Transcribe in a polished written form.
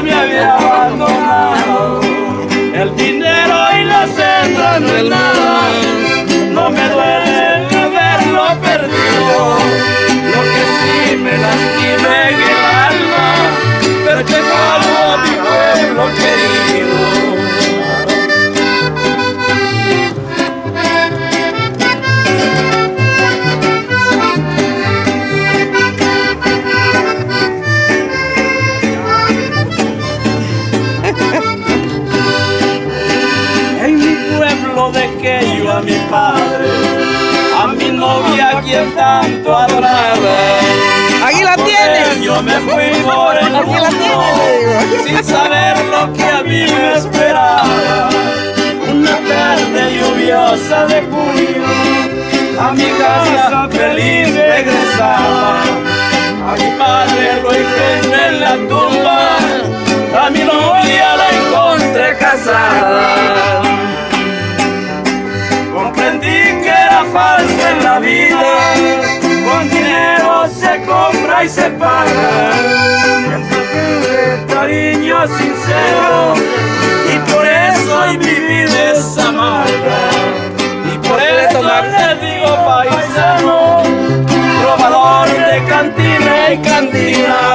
me había abandonado. El dinero y la senda no es nada, no me duele haberlo perdido. Lo que sí me lastima en el alma, ver que salvo a mi pueblo querido. En mi pueblo dejé yo a mi padre, a mi novia quien tanto adoraba. Aquí la tienes. Yo me fui por el Aquí la mundo sin saber lo que a mí me esperaba. Una tarde lluviosa de junio, a mi casa feliz regresaba. A mi padre lo encontré en la tumba, a mi novia la encontré casada. Comprendí que era falsa en la vida, con dinero se compra y se paga. El cariño sincero, y por eso hoy mi vida es amarga. Y por eso les digo paisano, trovador de cantina y cantina.